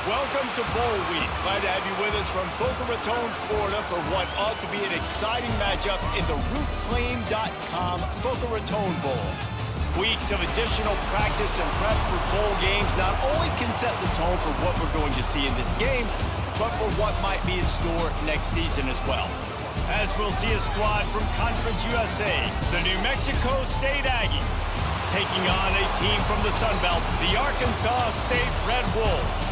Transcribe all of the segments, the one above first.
Welcome to Bowl Week. Glad to have you with us from Boca Raton, Florida for what ought to be an exciting matchup in the roofclaim.com Boca Raton Bowl. Weeks of additional practice and prep for bowl games not only can set the tone for what we're going to see in this game, but for what might be in store next season as well. As we'll see a squad from Conference USA, the New Mexico State Aggies, taking on a team from the Sun Belt, the Arkansas State Red Wolves.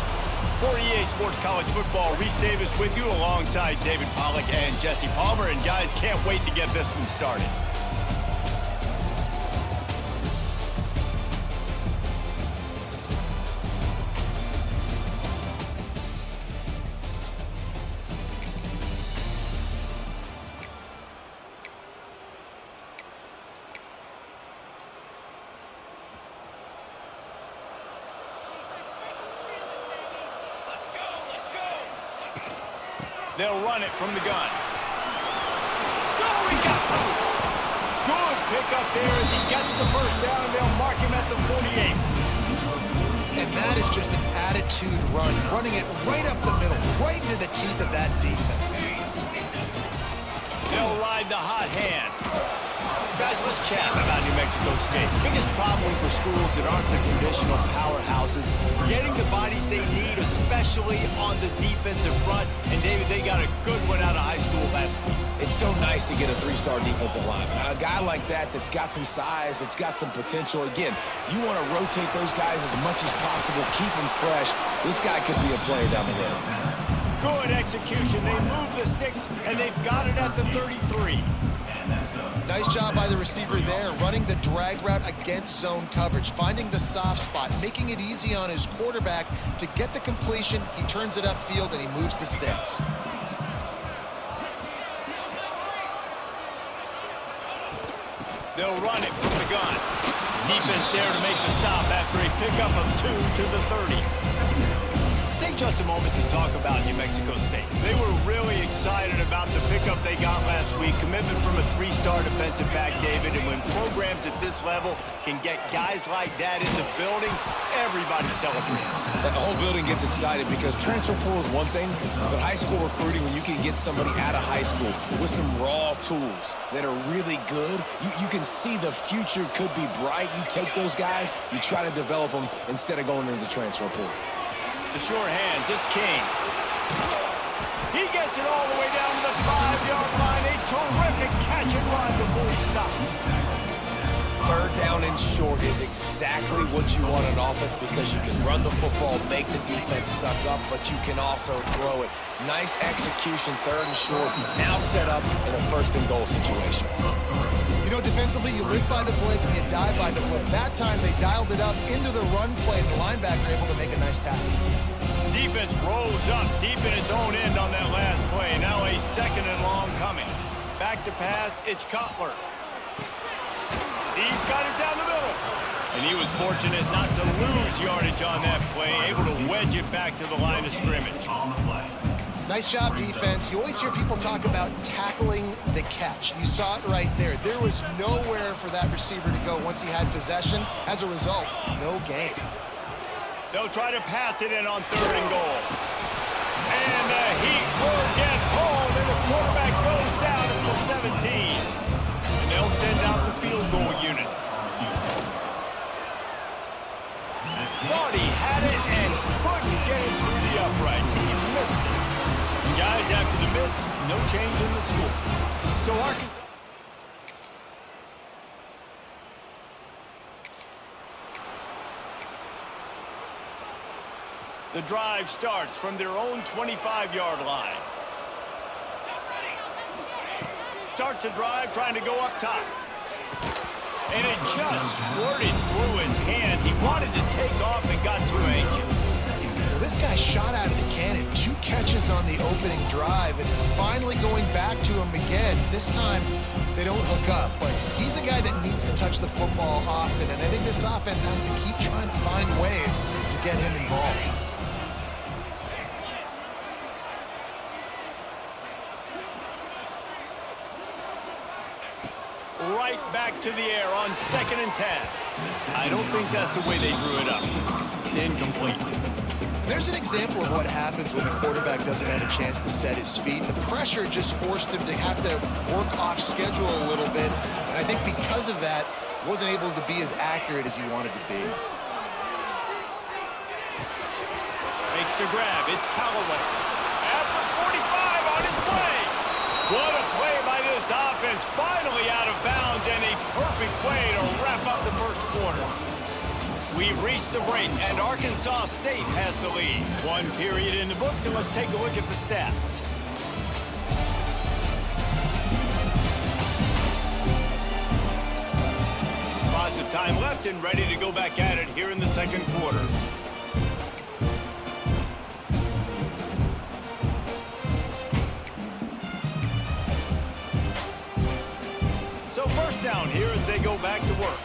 For EA Sports College Football, Reese Davis with you alongside David Pollack and Jesse Palmer. And guys, can't wait to get this one started. They'll run it from the gun. Oh, he got loose. Good pickup there as he gets the first down, and they'll mark him at the 48. And that is just an attitude run, running it right up the middle, right into the teeth of that defense. They'll ride the hot hand. Guys, let's chat about New Mexico State. Biggest problem for schools that aren't the traditional powerhouses, getting the bodies they need, especially on the defensive front. And David, they got a good one out of high school last week. It's so nice to get a three-star defensive lineman. A guy like that's got some size, that's got some potential. Again, you want to rotate those guys as much as possible, keep them fresh. This guy could be a player down the road. Good execution. They move the sticks, and they've got it at the 33. Nice job by the receiver there, running the drag route against zone coverage, finding the soft spot, making it easy on his quarterback to get the completion. He turns it upfield, and he moves the sticks. They'll run it from the gun. Defense there to make the stop after a pickup of 2 to the 30. Let's take just a moment to talk about New Mexico State. They were really excited about the pickup they got last week. Commitment from a three-star defensive back, David. And when programs at this level can get guys like that in the building, everybody celebrates. The whole building gets excited because transfer portal is one thing, but high school recruiting, when you can get somebody out of high school with some raw tools that are really good, you can see the future could be bright. You take those guys, you try to develop them instead of going into the transfer portal. The sure hands, it's King. He gets it all the way down to the 5-yard line. A terrific catch and run before he stopped. Third down and short is exactly what you want on offense because you can run the football, make the defense suck up, but you can also throw it. Nice execution, third and short, now set up in a first and goal situation. You know, defensively, you live by the blitz and you die by the blitz. That time, they dialed it up into the run play, and the linebacker able to make a nice tackle. Defense rolls up deep in its own end on that last play. Now a second and long coming. Back to pass, it's Cutler. He's got it down the middle. And he was fortunate not to lose yardage on that play, able to wedge it back to the line of scrimmage. Nice job, defense. You always hear people talk about tackling the catch. You saw it right there. There was nowhere for that receiver to go once he had possession. As a result, no gain. They'll try to pass it in on third and goal. And the Heat will get home, and the quarterback goes down at the 17. And they'll send out the field goal unit. Thought he had it and couldn't get it through the uprights. He missed it. And guys, after the miss, no change in the score. So Arkansas... The drive starts from their own 25-yard line. Starts the drive trying to go up top. And it just squirted through his hands. He wanted to take off and got too anxious. Well, this guy shot out of the cannon. 2 catches on the opening drive, and finally going back to him again. This time, they don't hook up, but he's a guy that needs to touch the football often, and I think this offense has to keep trying to find ways to get him involved. Right back to the air on 2nd and 10. I don't think that's the way they drew it up. Incomplete. There's an example of what happens when the quarterback doesn't have a chance to set his feet. The pressure just forced him to have to work off schedule a little bit. And I think because of that, wasn't able to be as accurate as he wanted to be. Makes the grab. It's Callaway. After 45 on his way. What a play by this offense. Finally out of bounds and a perfect play to wrap up the first quarter. We've reached the break, and Arkansas State has the lead. One period in the books, and let's take a look at the stats. Lots of time left and ready to go back at it here in the second quarter. So first down here as they go back to work.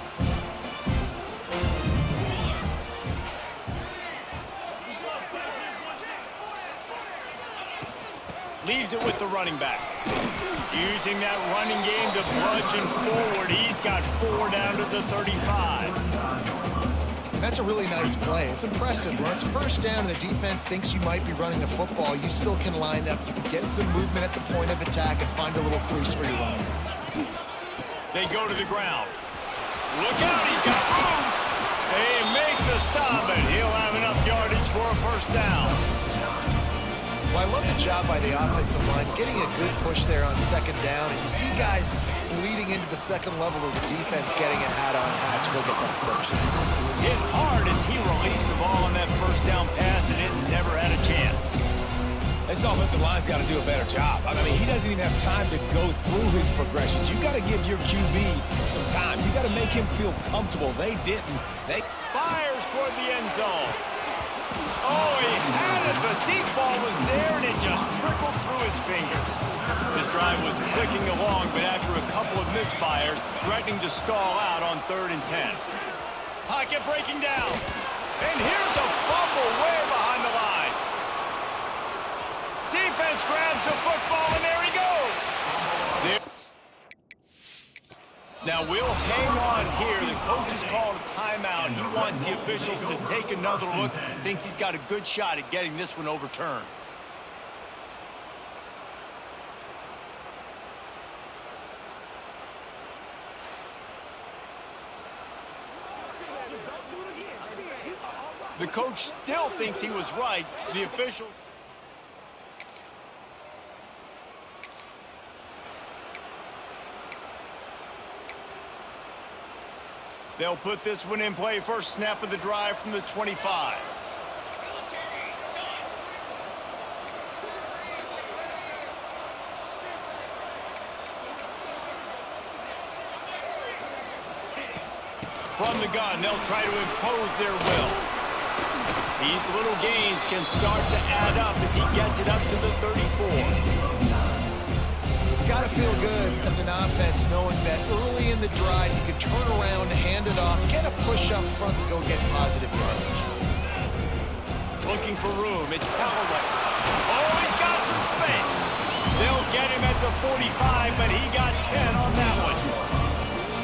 Leaves it with the running back. Using that running game to bludgeon forward. He's got 4 down to the 35. That's a really nice play. It's impressive. When it's first down and the defense thinks you might be running the football, you still can line up. You can get some movement at the point of attack and find a little crease for your running. They go to the ground. Look out, he's got room. They make the stop, and he'll have enough yardage for a first down. Well, I love the job by the offensive line, getting a good push there on second down. And you see guys leading into the second level of the defense getting a hat-on-hat to go get that first. Hit hard as he released the ball on that first down pass, and it never had a chance. This offensive line's got to do a better job. I mean, he doesn't even have time to go through his progressions. You got to give your QB some time. You got to make him feel comfortable. They didn't. They fires toward the end zone. Oh, he had it. The deep ball was there, and it just trickled through his fingers. This drive was clicking along, but after a couple of misfires, threatening to stall out on 3rd and 10. Pocket breaking down. And here's a fumble way behind the line. Defense grabs the football, and there he goes. Now we'll hang on here. The coach has called a timeout. He wants the officials to take another look. Thinks he's got a good shot at getting this one overturned. The coach still thinks he was right. The officials... They'll put this one in play. First snap of the drive from the 25. From the gun, they'll try to impose their will. These little gains can start to add up as he gets it up to the 34. It's got to feel good as an offense knowing that early in the drive you can turn around, hand it off, get a push up front, and go get positive yardage. Looking for room. It's Callaway. Oh, he's got some space. They'll get him at the 45, but he got 10 on that one.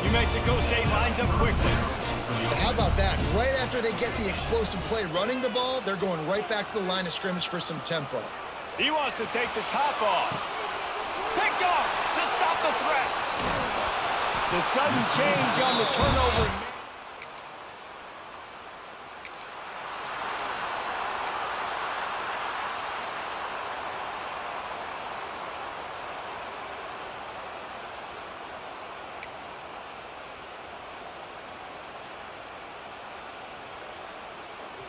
New Mexico State lines up quickly. But how about that? Right after they get the explosive play running the ball, they're going right back to the line of scrimmage for some tempo. He wants to take the top off. Picked off to stop the threat. The sudden change on the turnover.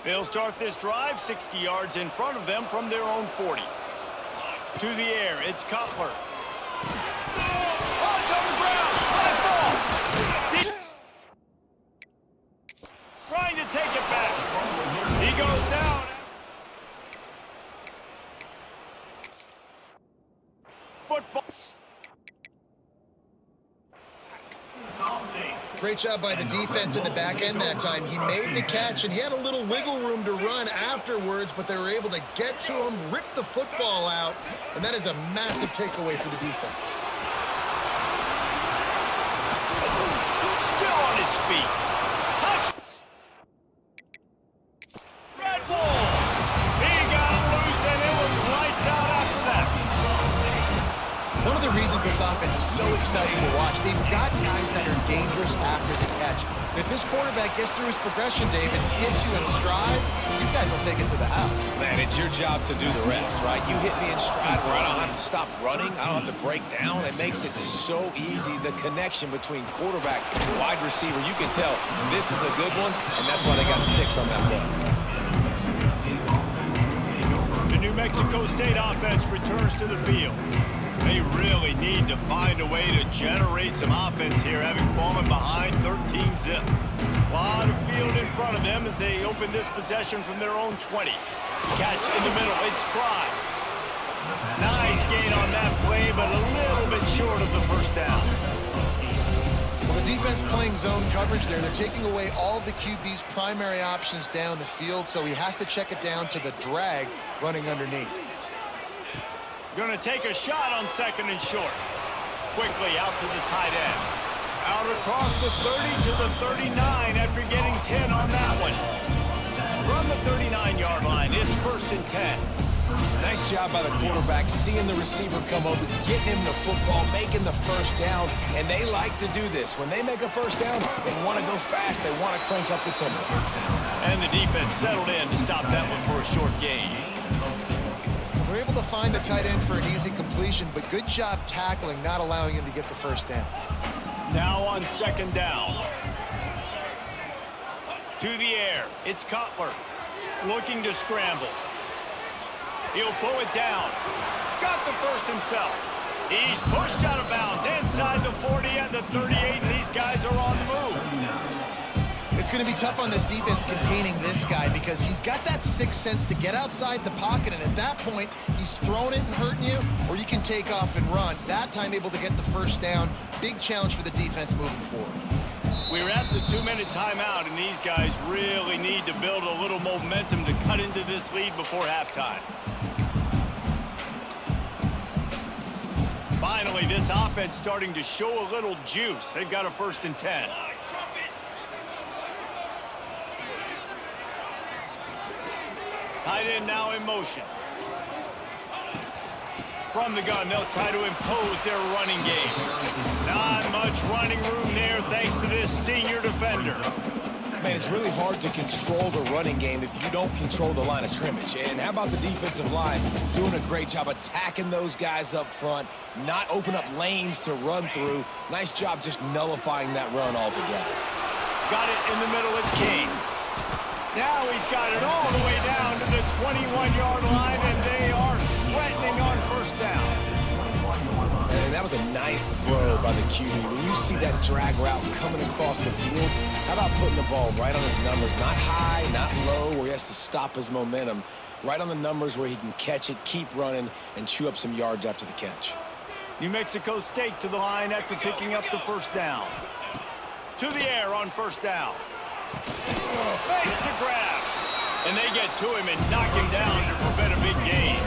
They'll start this drive 60 yards in front of them from their own 40. To the air, it's Cutler. Oh, it's on the ground. High ball. Trying to take it back. He goes down. Football. Great job by the defense in the back end that time. He made the catch, and he had a little wiggle room to run afterwards, but they were able to get to him, rip the football out, and that is a massive takeaway for the defense. Still on his feet. Touch. Red Wolves. One of the reasons this offense is so exciting to watch, they've got guys that are dangerous after the catch. And if this quarterback gets through his progression, Dave, and hits you in stride, these guys will take it to the house. Man, it's your job to do the rest, right? You hit me in stride where I don't have to stop running. I don't have to break down. It makes it so easy. The connection between quarterback and wide receiver, you can tell this is a good one, and that's why they got 6 on that play. The New Mexico State offense returns to the field. They really need to find a way to generate some offense here, having fallen behind 13-zip. A lot of field in front of them as they open this possession from their own 20. Catch in the middle, it's Fry. Nice gain on that play, but a little bit short of the first down. Well, the defense playing zone coverage there. They're taking away all of the QB's primary options down the field, so he has to check it down to the drag running underneath. Going to take a shot on 2nd and short. Quickly out to the tight end. Out across the 30 to the 39 after getting 10 on that one. From the 39-yard line, it's 1st and 10. Nice job by the quarterback, seeing the receiver come over, getting him the football, making the first down, and they like to do this. When they make a first down, they want to go fast. They want to crank up the tempo. And the defense settled in to stop that one for a short gain. They're able to find the tight end for an easy completion, but good job tackling, not allowing him to get the first down. Now on 2nd down. To the air, it's Cutler. Looking to scramble. He'll pull it down. Got the first himself. He's pushed out of bounds inside the 40 and the 38, and these guys are on the move. It's going to be tough on this defense containing this guy because he's got that sixth sense to get outside the pocket, and at that point, he's throwing it and hurting you, or you can take off and run. That time able to get the first down. Big challenge for the defense moving forward. We're at the 2-minute timeout, and these guys really need to build a little momentum to cut into this lead before halftime. Finally, this offense starting to show a little juice. They've got a 1st and 10. Tight end now in motion. From the gun, they'll try to impose their running game. Not much running room there thanks to this senior defender. Man, it's really hard to control the running game if you don't control the line of scrimmage. And how about the defensive line doing a great job attacking those guys up front, not open up lanes to run through. Nice job just nullifying that run altogether. Got it in the middle, it's King. Now he's got it all the way down to the 21-yard line, and they are threatening on 1st down. And that was a nice throw by the QB. When you see that drag route coming across the field, how about putting the ball right on his numbers? Not high, not low, where he has to stop his momentum. Right on the numbers where he can catch it, keep running, and chew up some yards after the catch. New Mexico State to the line after picking up the 1st down. To the air on 1st down. Makes the grab. And they get to him and knock him down to prevent a big gain.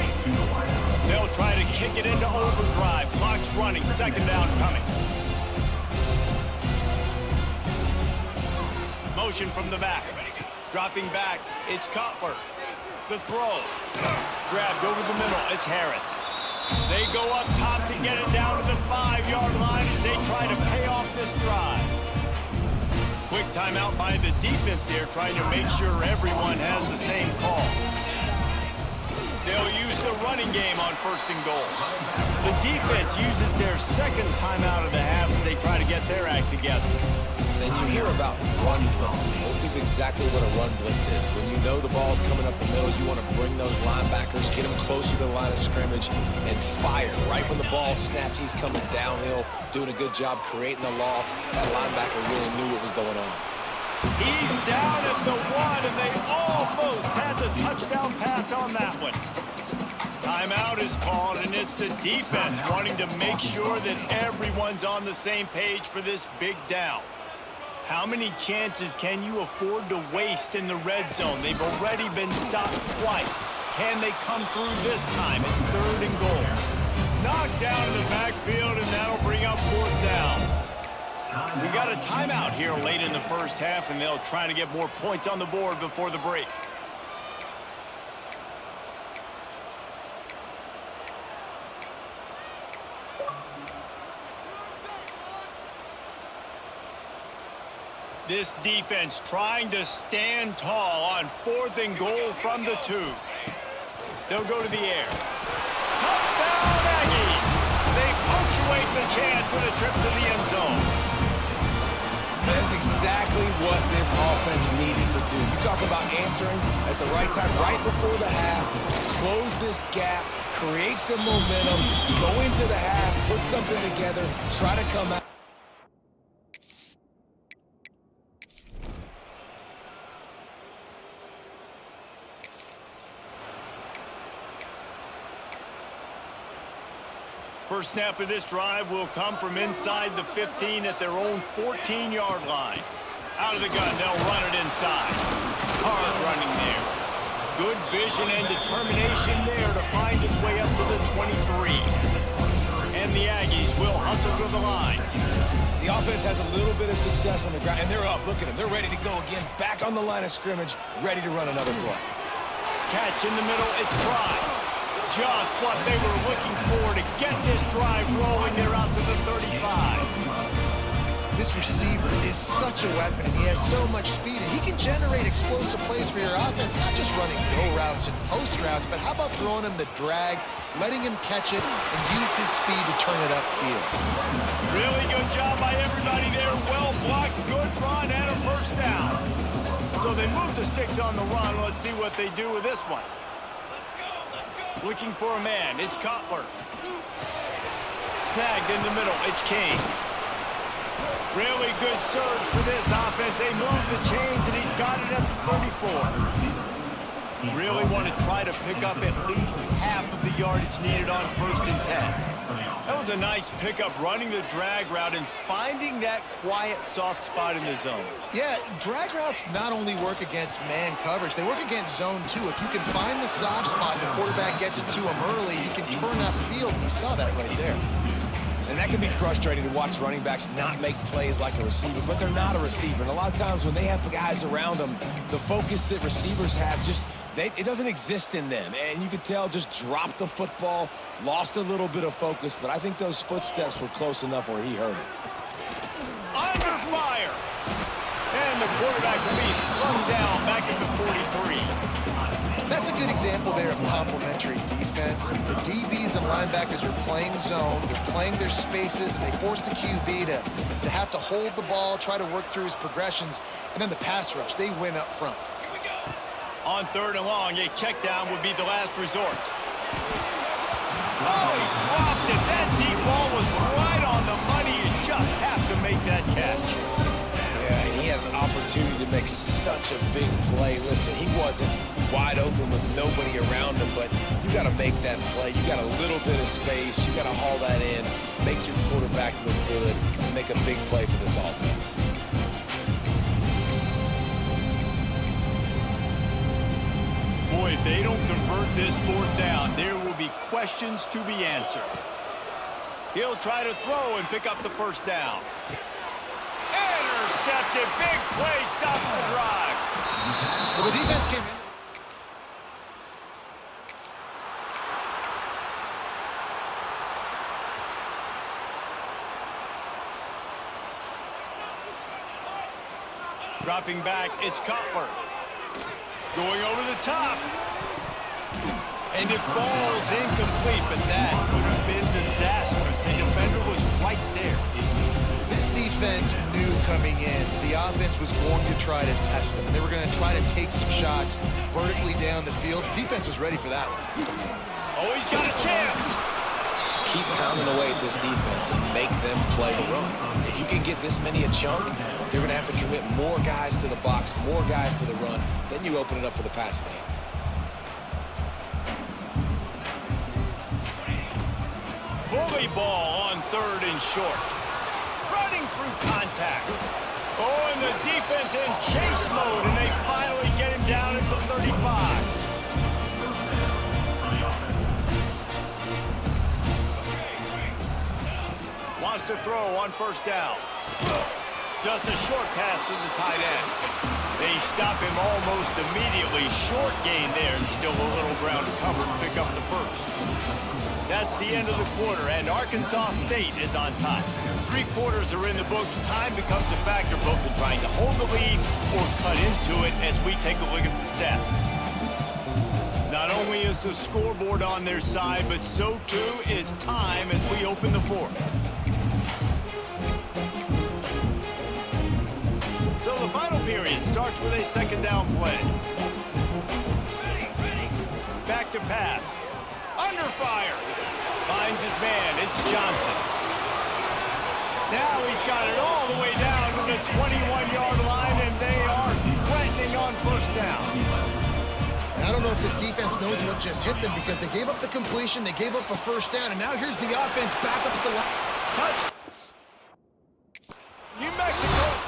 They'll try to kick it into overdrive. Clock's running. 2nd down coming. Motion from the back. Dropping back. It's Cutler. The throw. Grabbed over the middle. It's Harris. They go up top to get it down to the 5-yard line as they try to pay off this drive. Quick timeout by the defense there, trying to make sure everyone has the same call. They'll use the running game on 1st and goal. The defense uses their 2nd timeout of the half as they try to get their act together. And you hear about run blitzes. This is exactly what a run blitz is. When you know the ball's coming up the middle, you want to bring those linebackers, get them closer to the line of scrimmage, and fire. Right when the ball snapped, he's coming downhill, doing a good job creating the loss. That linebacker really knew what was going on. He's down at the 1, and they almost had the touchdown pass on that one. Timeout is called, and it's the defense wanting to make sure that everyone's on the same page for this big down. How many chances can you afford to waste in the red zone? They've already been stopped twice. Can they come through this time? It's 3rd and goal. Knocked down in the backfield, and that'll bring up 4th down. We got a timeout here late in the 1st half, and they'll try to get more points on the board before the break. This defense trying to stand tall on 4th and goal from the 2. They'll go to the air. Touchdown, Aggies! They punctuate the chance with a trip to the end zone. That's exactly what this offense needed to do. You talk about answering at the right time, right before the half, close this gap, create some momentum, go into the half, put something together, try to come out. First snap of this drive will come from inside the 15 at their own 14-yard line. Out of the gun, they'll run it inside. Hard running there. Good vision and determination there to find his way up to the 23. And the Aggies will hustle to the line. The offense has a little bit of success on the ground, and they're up. Look at them. They're ready to go again. Back on the line of scrimmage, ready to run another play. Catch in the middle, it's Pride. Just what they were looking for to get this drive rolling. They're out to the 35. This receiver is such a weapon. He has so much speed, and he can generate explosive plays for your offense, not just running go routes and post routes, but how about throwing him the drag, letting him catch it, and use his speed to turn it upfield. Really good job by everybody there. Well blocked, good run, and a first down. So they move the sticks on the run. Let's see what they do with this one. Looking for a man, it's Cutler. Snagged in the middle, it's Kane. Really good surge for this offense. They move the chains, and he's got it at the 34. Really want to try to pick up at least half of the yardage needed on 1st and 10. That was a nice pickup, running the drag route and finding that quiet, soft spot in the zone. Yeah, drag routes not only work against man coverage, they work against zone too. If you can find the soft spot and the quarterback gets it to him early, you can turn upfield. You saw that right there. And that can be frustrating to watch running backs not make plays like a receiver, but they're not a receiver. And a lot of times when they have guys around them, the focus that receivers have just it doesn't exist in them. And you could tell just dropped the football, lost a little bit of focus, but I think those footsteps were close enough where he heard it. Under fire. And the quarterback will be slung down back at the 43. That's a good example there of complementary defense. The DBs and linebackers are playing zone, they're playing their spaces, and they force the QB to have to hold the ball, try to work through his progressions, and then the pass rush, they win up front. On 3rd and long, a check down would be the last resort. Oh, he dropped it. That deep ball was right on the money. You just have to make that catch. Yeah, and he had an opportunity to make such a big play. Listen, he wasn't wide open with nobody around him, but you got to make that play. You got a little bit of space. You got to haul that in, make your quarterback look good, and make a big play for this offense. Boy, if they don't convert this 4th down, there will be questions to be answered. He'll try to throw and pick up the 1st down. Intercepted. Big play. Stops the drive. Well, the defense came in. Dropping back, it's Cutler. Going over the top. And it falls incomplete, but that could have been disastrous. The defender was right there. This defense knew coming in the offense was going to try to test them. They were going to try to take some shots vertically down the field. Defense was ready for that one. Oh, he's got a chance. Keep pounding away at this defense and make them play the run. If you can get this many a chunk, they're going to have to commit more guys to the box, more guys to the run. Then you open it up for the passing game. Bully ball on 3rd and short. Running through contact. Oh, and the defense in chase mode, and they finally get him down at the 35. Wants to throw on 1st down. Just a short pass to the tight end. They stop him almost immediately. Short gain there, and still a little ground to cover to pick up the 1st. That's the end of the quarter, and Arkansas State is on top. 3 quarters are in the books. Time becomes a factor both in trying to hold the lead or cut into it as we take a look at the stats. Not only is the scoreboard on their side, but so too is time as we open the fourth. So the final period starts with a second down play. Back to pass. Under fire. Finds his man. It's Johnson. Now he's got it all the way down to the 21-yard line, and they are threatening on first down. And I don't know if this defense knows what just hit them because they gave up the completion, they gave up a first down, and now here's the offense back up at the line. Touch. New Mexico.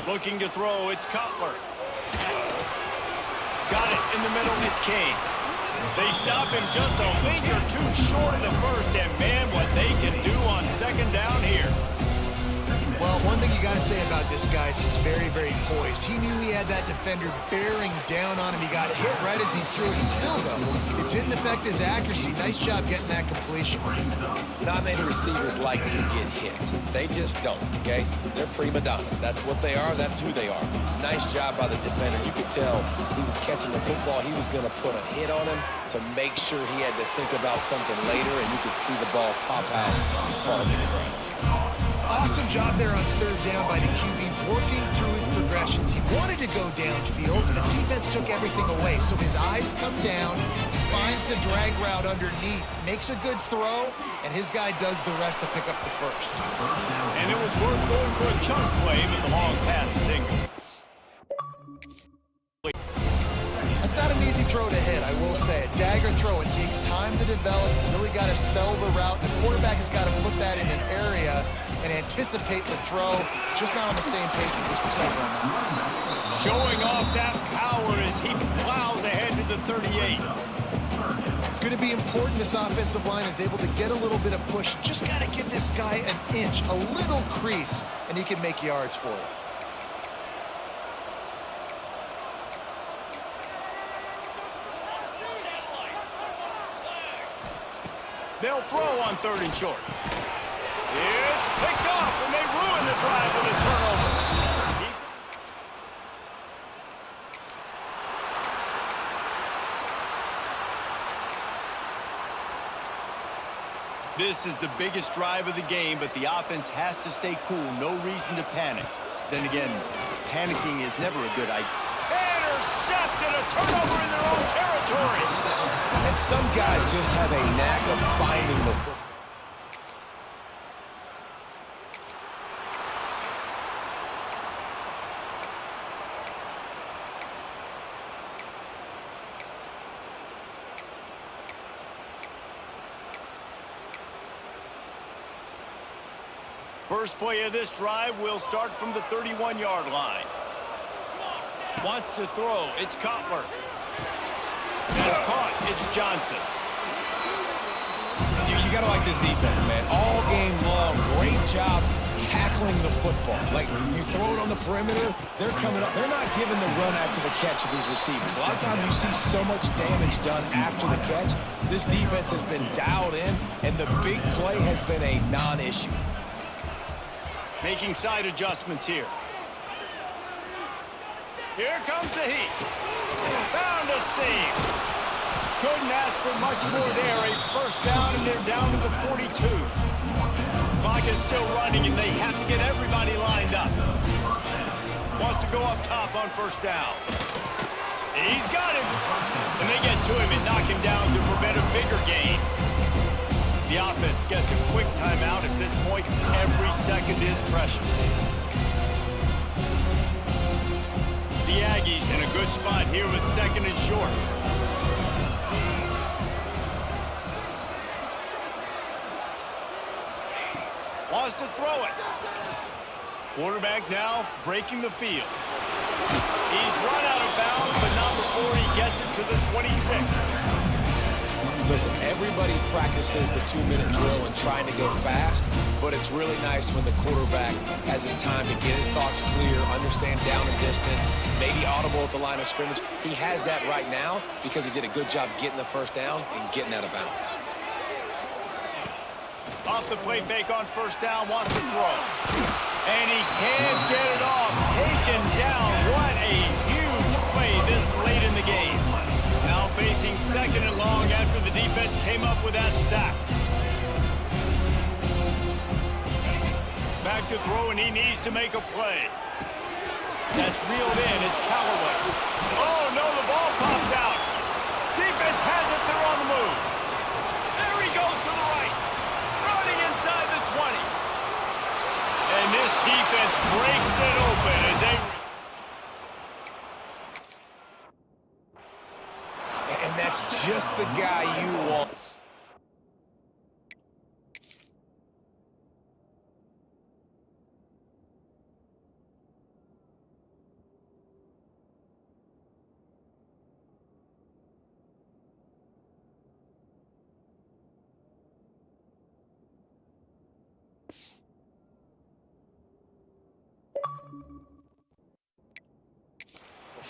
Looking to throw, it's Cutler. Got it in the middle, it's Kane. They stop him just a link or two short of the first, and man, what they can do on second down here. Well, one thing you got to say about this guy is he's very, very poised. He knew he had that defender bearing down on him. He got hit right as he threw it. Still, though, it didn't affect his accuracy. Nice job getting that completion. Not many receivers like to get hit. They just don't, okay? They're prima donnas. That's what they are. That's who they are. Nice job by the defender. You could tell he was catching the football. He was going to put a hit on him to make sure he had to think about something later, and you could see the ball pop out and fall to the ground. Awesome job there on third down by the QB, working through his progressions. He wanted to go downfield, but the defense took everything away. So his eyes come down, finds the drag route underneath, makes a good throw, and his guy does the rest to pick up the first. And it was worth going for a chunk play, but the long pass is incomplete. That's not an easy throw to hit, I will say. A dagger throw, it takes time to develop. You really got to sell the route. The quarterback has got to put that in an area and anticipate the throw. Just not on the same page with this receiver on that. Showing off that power as he plows ahead to the 38. It's going to be important this offensive line is able to get a little bit of push. Just got to give this guy an inch, a little crease, and he can make yards for it. They'll throw on third and short. It's picked off, and they ruin the drive with a turnover. This is the biggest drive of the game, but the offense has to stay cool. No reason to panic. Then again, panicking is never a good idea. Intercepted, a turnover in their own territory. And some guys just have a knack of finding the football. First play of this drive will start from the 31-yard line. Wants to throw. It's Cutler. That's caught. It's Johnson. You got to like this defense, man. All game long, great job tackling the football. Like, you throw it on the perimeter, they're coming up. They're not giving the run after the catch of these receivers. A lot of times you see so much damage done after the catch. This defense has been dialed in, and the big play has been a non-issue. Making side adjustments here. Here comes the heat. Found a seam. Couldn't ask for much more there. A first down, and they're down to the 42. Clock is still running, and they have to get everybody lined up. Wants to go up top on first down. He's got him. And they get to him and knock him down to prevent a bigger gain. The offense gets a quick timeout at this point. Every second is precious. The Aggies in a good spot here with second and short. Wants to throw it. Quarterback now breaking the field. He's run out of bounds, but not before he gets it to the 26. Listen, everybody practices the 2-minute drill and trying to go fast, but it's really nice when the quarterback has his time to get his thoughts clear, understand down and distance, maybe audible at the line of scrimmage. He has that right now because he did a good job getting the first down and getting out of bounds. Off the play fake on first down, wants to throw. And he can't get it off. Taken down. What a huge play this late in the game. Now facing second and long after the defense came up with that sack. Back to throw, and he needs to make a play. That's reeled in. It's Callaway. Oh, no, the ball popped out. Defense has it. They're on the move. There he goes to the right. Running inside the 20. And this defense breaks it open as they... And that's just the guy you want.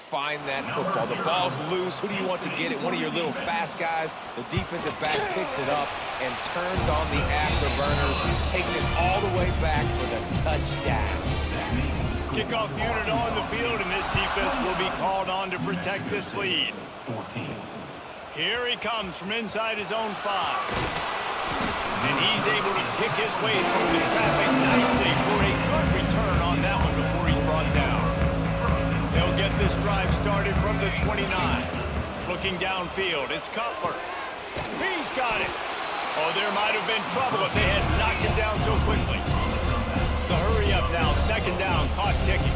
Find that football. The ball's loose. Who do you want to get it? One of your little fast guys. The defensive back picks it up and turns on the afterburners. Takes it all the way back for the touchdown. Kickoff unit on the field, and this defense will be called on to protect this lead. Here he comes from inside his own 5. And he's able to pick his way through the traffic nicely for a good return on that one before he's brought down. They'll get this drive started from the 29. Looking downfield, it's Cutler. He's got it. Oh, there might have been trouble if they had knocked it down so quickly. The hurry up now, second down, clock ticking.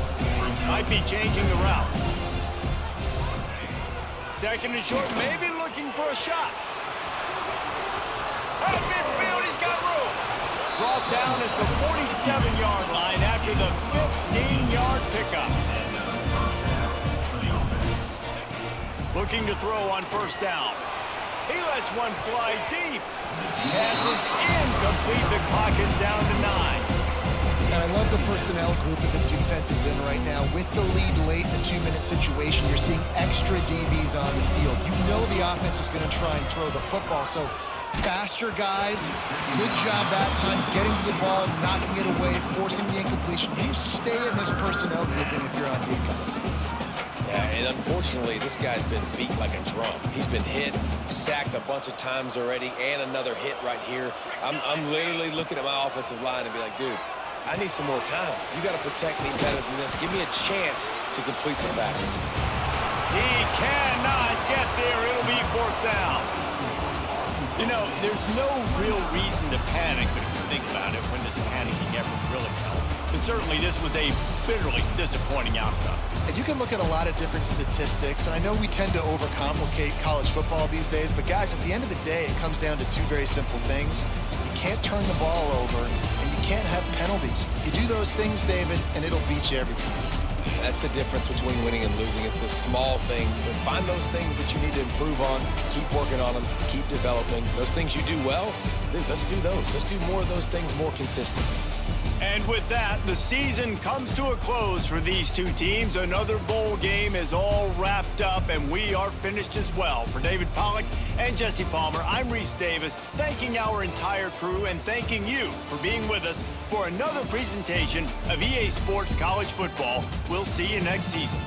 Might be changing the route. Second and short, maybe looking for a shot. Out of midfield, he's got room. Brought down at the 47-yard line after the 15-yard pickup. Looking to throw on first down. He lets one fly deep. Passes incomplete. The clock is down to 9. And I love the personnel group that the defense is in right now. With the lead late in the 2-minute situation, you're seeing extra DBs on the field. You know the offense is going to try and throw the football. So faster guys, good job that time getting to the ball, knocking it away, forcing the incompletion. You stay in this personnel grouping if you're on defense. Yeah, and unfortunately, this guy's been beat like a drum. He's been hit, sacked a bunch of times already, and another hit right here. I'm literally looking at my offensive line and be like, dude, I need some more time. You got to protect me better than this. Give me a chance to complete some passes. He cannot get there. It'll be fourth down. You know, there's no real reason to panic, but if you think about it, when does panicking ever really help? But certainly this was a bitterly disappointing outcome. And you can look at a lot of different statistics, and I know we tend to overcomplicate college football these days, but guys, at the end of the day, it comes down to two very simple things. You can't turn the ball over, and you can't have penalties. You do those things, David, and it'll beat you every time. That's the difference between winning and losing. It's the small things, but find those things that you need to improve on, keep working on them, keep developing. Those things you do well, dude, let's do those. Let's do more of those things more consistently. And with that, the season comes to a close for these two teams. Another bowl game is all wrapped up, and we are finished as well. For David Pollack and Jesse Palmer, I'm Reese Davis, thanking our entire crew and thanking you for being with us for another presentation of EA Sports College Football. We'll see you next season.